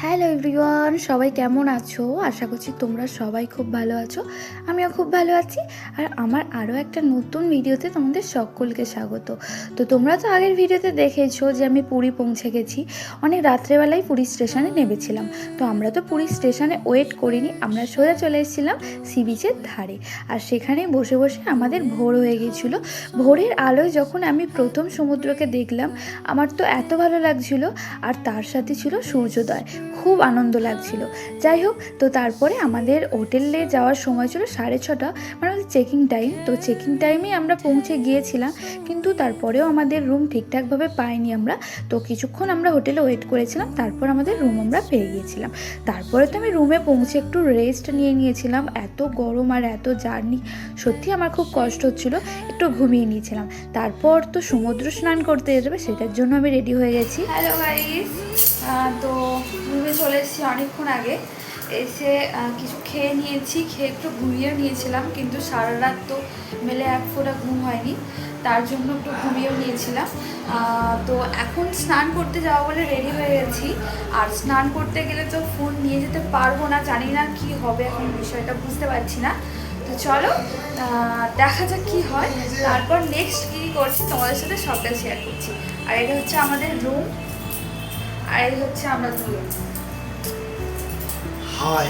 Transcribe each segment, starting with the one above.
Hello everyone, সবাই কেমন আছো? আশা করছি তোমরা সবাই খুব ভালো আছো। আমিও খুব ভালো আছি। আর আমার আরও একটা নতুন ভিডিওতে তোমাদের সকলকে স্বাগত। তো তোমরা তো আগের ভিডিওতে দেখেছো যে আমি পুরী পৌঁছে গেছি। অনেক রাত্রেবেলায় পুরী স্টেশনে নেমেছিলাম। তো আমরা তো পুরী স্টেশনে ওয়েট করিনি, আমরা সোজা চলে এসেছিলাম সি বিচের ধারে। আর সেখানে বসে বসে আমাদের ভোর হয়ে গিয়েছিলো। ভোরের আলোয় যখন আমি প্রথম সমুদ্রকে দেখলাম, আমার তো এত ভালো লাগছিল। আর তার সাথে ছিল সূর্যোদয়, খুব আনন্দ লাগছিল। যাই হোক, তো তারপরে আমাদের হোটেলে যাওয়ার সময় ছিল 6:30, মানে আমাদের চেকিং টাইম। তো চেকিং টাইমেই আমরা পৌঁছে গিয়েছিলাম, কিন্তু তারপরেও আমাদের রুম ঠিকঠাকভাবে পাইনি আমরা। তো কিছুক্ষণ আমরা হোটেলে ওয়েট করেছিলাম, তারপর আমাদের রুম আমরা পেয়ে গিয়েছিলাম। তারপরে তো আমি রুমে পৌঁছে একটু রেস্ট নিয়েছিলাম। এত গরম আর এত জার্নি, সত্যি আমার খুব কষ্ট হচ্ছিলো, একটু ঘুমিয়ে নিয়েছিলাম। তারপর তো সমুদ্র স্নান করতে যেতে হবে, সেটার জন্য আমি রেডি হয়ে গেছি। হ্যালো গাইস, তো রুমে চলে এসেছি অনেকক্ষণ আগে। এসে কিছু খেয়ে নিয়েছি, খেয়ে একটু ঘুমিয়ে নিয়েছিলাম, কিন্তু সারা রাত তো মেলে এক ফোঁটা ঘুম হয়নি, তার জন্য একটু ঘুমিয়েও নিয়েছিলাম। তো এখন স্নান করতে যাওয়া বলে রেডি হয়ে গেছি। আর স্নান করতে গেলে তো ফোন নিয়ে যেতে পারবো না, জানি না কি হবে এখন, বিষয়টা বুঝতে পারছি না। তো চলো দেখা যাক কী হয়, তারপর নেক্সট কী করছি তোমাদের সাথে সবটা শেয়ার করছি। আর এটা হচ্ছে আমাদের রুম, আর এই হচ্ছে আমরা দুজন। হাই,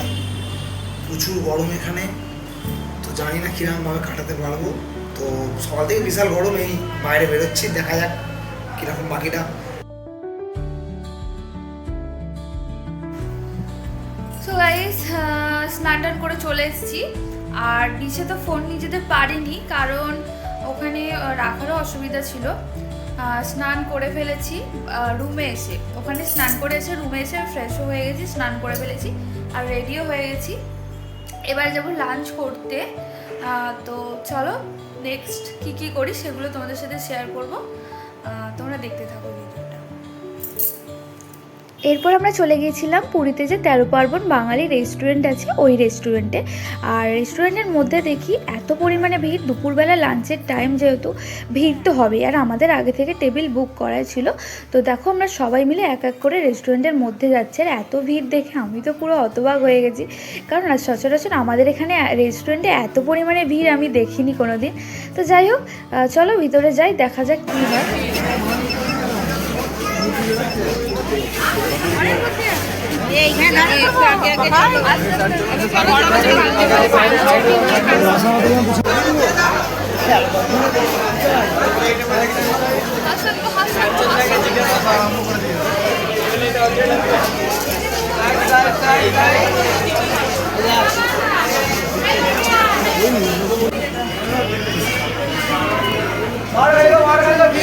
প্রচুর গরম এখানে, তো জানি না কিরকমভাবে কাটাতে পারবো। তো সকাল থেকে বিশাল গরম, এই বাইরে বেরোচ্ছি, দেখা যাক কিরকম বাকিটা। সো গাইস, স্নান টান করে চলে এসেছি। আর নিচে তো ফোন নিয়ে যেতে পারিনি, কারণ ওখানে রাখারও অসুবিধা ছিল। স্নান করে ফেলেছি রুমে এসে, ওখানে স্নান করে এসে রুমে এসে ফ্রেশও হয়ে গেছি, স্নান করে ফেলেছি আর রেডিও হয়ে গেছি। এবার যাবো লাঞ্চ করতে। তো চলো নেক্সট কী করি সেগুলো তোমাদের সাথে শেয়ার করবো, তোমরা দেখতে থাকো ভিডিওটা। এরপর আমরা চলে গিয়েছিলাম পুরীতে যে 13 পার্বণ বাঙালি রেস্টুরেন্ট আছে, ওই রেস্টুরেন্টে। আর রেস্টুরেন্টের মধ্যে দেখি এত পরিমাণে ভিড়, দুপুরবেলা লাঞ্চের টাইম যেহেতু, ভিড় তো হবেই। আর আমাদের আগে থেকে টেবিল বুক করাই ছিল। তো দেখো আমরা সবাই মিলে এক এক করে রেস্টুরেন্টের মধ্যে যাচ্ছে। আর এত ভিড় দেখে আমি তো পুরো হতবাক হয়ে গেছি, কারণ সচরাচর আমাদের এখানে রেস্টুরেন্টে এত পরিমাণে ভিড় আমি দেখিনি কোনো দিন। তো যাই হোক, চলো ভিতরে যাই, দেখা যাক কী হয়।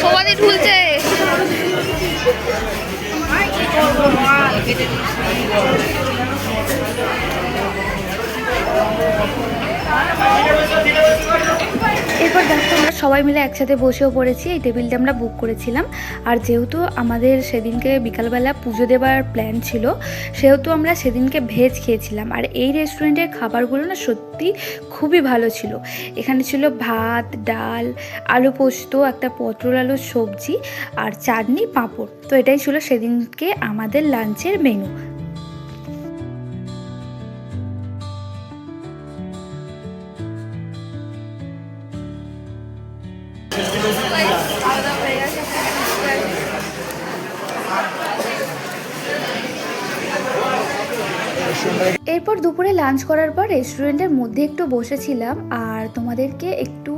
সবাই ঢুলছে। এরপর দেখো আমরা সবাই মিলে একসাথে বসেও পড়েছি। এই টেবিলটা আমরা বুক করেছিলাম। আর যেহেতু আমাদের সেদিনকে বিকালবেলা পুজো দেওয়ার প্ল্যান ছিল, সেহেতু আমরা সেদিনকে ভেজ খেয়েছিলাম। আর এই রেস্টুরেন্টের খাবারগুলো না সত্যি খুবই ভালো ছিল। এখানে ছিল ভাত, ডাল, আলু পোস্ত, একটা পটল আলুর সবজি আর চাটনি, পাঁপড়। তো এটাই ছিল সেদিনকে আমাদের লাঞ্চের মেনু। এরপর দুপুরে লাঞ্চ করার পর রেস্টুরেন্টের মধ্যে একটু বসেছিলাম। আর তোমাদেরকে একটু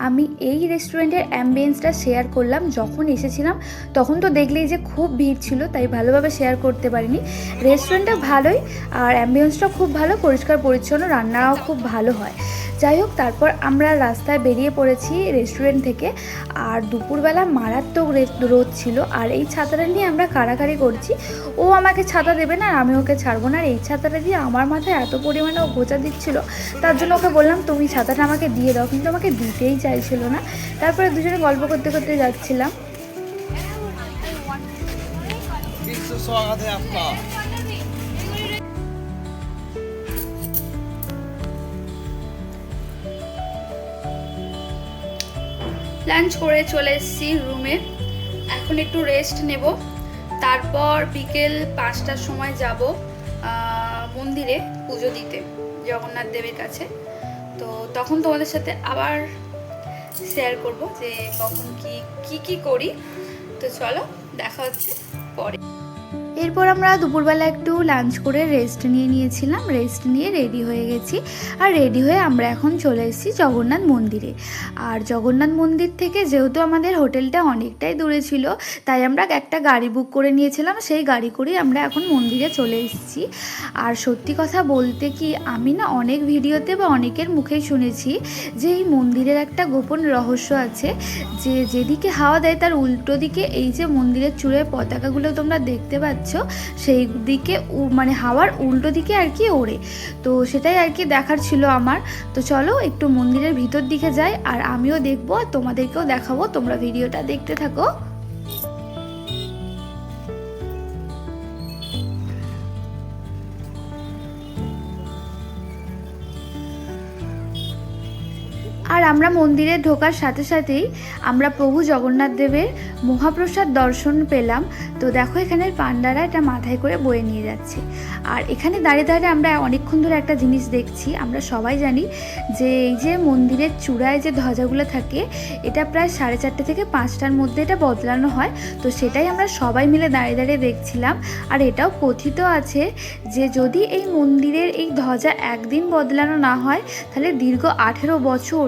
আমি এই রেস্টুরেন্টের অ্যাম্বিয়েন্সটা শেয়ার করলাম। যখন এসেছিলাম তখন তো দেখলেই যে খুব ভিড় ছিল, তাই ভালোভাবে শেয়ার করতে পারিনি। রেস্টুরেন্টটা ভালোই, আর অ্যাম্বিয়েন্সটা খুব ভালো, পরিষ্কার পরিচ্ছন্ন, রান্নাও খুব ভালো হয়। যাই হোক, তারপর আমরা রাস্তায় বেরিয়ে পড়েছি রেস্টুরেন্ট থেকে। আর দুপুরবেলা মারাত্মক রোদ ছিল। আর এই ছাতাটা নিয়ে আমরা কাড়াকাড়ি করছি, ও আমাকে ছাতা দেবে না আর আমি ওকে ছাড়বো না। আর এই ছাতাটা দিয়ে আমার মাথায় এত পরিমাণে ও গোঁচা দিচ্ছিল, তার জন্য ওকে বললাম তুমি ছাতাটা আমাকে দিয়ে দাও, কিন্তু আমাকে দিতেই চাইছিল না। তারপরে দুজনে গল্প করতে করতে যাচ্ছিলাম। লাঞ্চ করে চলে এসেছি রুমে, এখন একটু রেস্ট নেব। তারপর বিকেল 5টার সময় যাব মন্দিরে পুজো দিতে জগন্নাথ দেবের কাছে। তো তখন তোমাদের সাথে আবার শেয়ার করব যে কখন কি করি। তো চলো দেখা হচ্ছে পরে। এরপর আমরা দুপুরবেলা একটু লাঞ্চ করে রেস্ট নিয়েছিলাম, রেস্ট নিয়ে রেডি হয়ে গেছি। আর রেডি হয়ে আমরা এখন চলে এসেছি জগন্নাথ মন্দিরে। আর জগন্নাথ মন্দির থেকে যেহেতু আমাদের হোটেলটা অনেকটাই দূরে ছিল, তাই আমরা একটা গাড়ি বুক করে নিয়েছিলাম, সেই গাড়ি করেই আমরা এখন মন্দিরে চলে এসেছি। আর সত্যি কথা বলতে কি, আমি না অনেক ভিডিওতে বা অনেকের মুখেই শুনেছি যে এই মন্দিরের একটা গোপন রহস্য আছে, যে যেদিকে হাওয়া দেয় তার উল্টো দিকে এই যে মন্দিরের চূড়ায় পতাকাগুলো তোমরা দেখতে পাচ্ছ, সেই দিকে মানে হাওয়ার উল্টো দিকে আর কি ওড়ে। তো সেটাই আর কি দেখার ছিল আমার। তো চলো একটু মন্দিরের ভিতর দিকে যাই, আর আমিও দেখবো আর তোমাদেরকেও দেখাবো, তোমরা ভিডিওটা দেখতে থাকো। আর আমরা মন্দিরে ঢোকার সাথে সাথেই আমরা প্রভু জগন্নাথ দেবের মহাপ্রসাদ দর্শন পেলাম। তো দেখো এখানের পান্ডারা এটা মাথায় করে বয়ে নিয়ে যাচ্ছে। আর এখানে দাঁড়িয়ে দাঁড়িয়ে আমরা অনেকক্ষণ ধরে একটা জিনিস দেখছি। আমরা সবাই জানি যে এই যে মন্দিরের চূড়ায় যে ধ্বজাগুলো থাকে, এটা প্রায় 4:30 থেকে 5টার মধ্যে এটা বদলানো হয়। তো সেটাই আমরা সবাই মিলে দাঁড়িয়ে দাঁড়িয়ে দেখছিলাম। আর এটাও কথিত আছে যে যদি এই মন্দিরের এই ধ্বজা একদিন বদলানো না হয়, তাহলে দীর্ঘ 18 বছর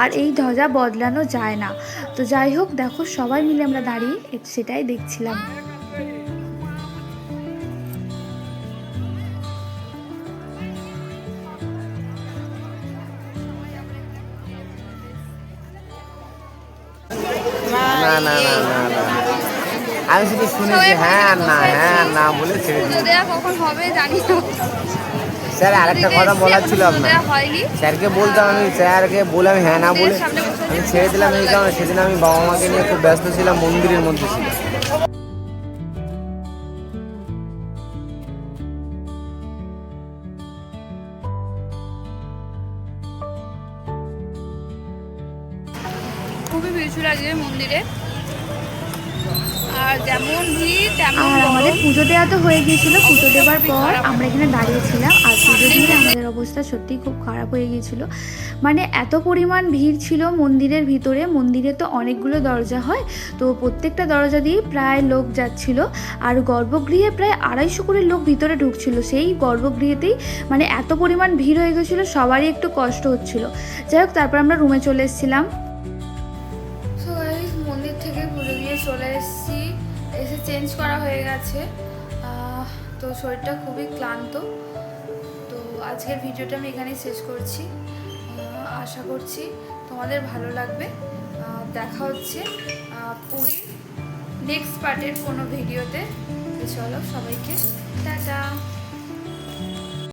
আর এই ধ্বজা বদলানো যায় না। তো যাই হোক, দেখো সবাই মিলে আমরা দাঁড়িয়ে সেটাই দেখছিলাম। না না না না না, আমি শুধু শুনেছি হ্যাঁ না বলে ছেড়ে দিই। কখন হবে জানি না। স্যার আরেকটা কথা বলার ছিল আপনার, স্যারকে বলতাম, আমি স্যারকে বলে আমি হ্যাঁ না বলে আমি ছেড়ে দিলাম। এই কারণে সেদিন আমি বাবা মাকে নিয়ে খুব ব্যস্ত ছিলাম, মন্দিরের মধ্যে ছিলাম। খুবই ভিড় ছিল আজকে মন্দিরে, আর যেমন ভিড় তেমন। আর আমাদের পুজো দেওয়া তো হয়ে গিয়েছিল। পুজো দেওয়ার পর আমরা এখানে দাঁড়িয়েছিলাম, আর পুজো দিয়ে আমাদের অবস্থা সত্যিই খুব খারাপ হয়ে গিয়েছিল। মানে এত পরিমাণ ভিড় ছিল মন্দিরের ভিতরে। মন্দিরে তো অনেকগুলো দরজা হয়, তো প্রত্যেকটা দরজা দিয়ে প্রায় লোক যাচ্ছিল। আর গর্ভগৃহে প্রায় 250 করে লোক ভিতরে ঢুকছিল। সেই গর্ভগৃহেতেই মানে এত পরিমাণ ভিড় হয়ে গেছিলো, সবারই একটু কষ্ট হচ্ছিল। যাই হোক, তারপর আমরা রুমে চলে এসেছিলাম। মন্দির থেকে পুজো দিয়ে চলে এসেছি, এসে চেঞ্জ করা হয়ে গেছে। তো শরীরটা খুবই ক্লান্ত। তো আজকের ভিডিওটা আমি এখানেই শেষ করছি। আশা করছি তোমাদের ভালো লাগবে। দেখা হচ্ছে পুরীর নেক্সট পার্টের কোনো ভিডিওতে। তো চলো সবাইকে টাটা।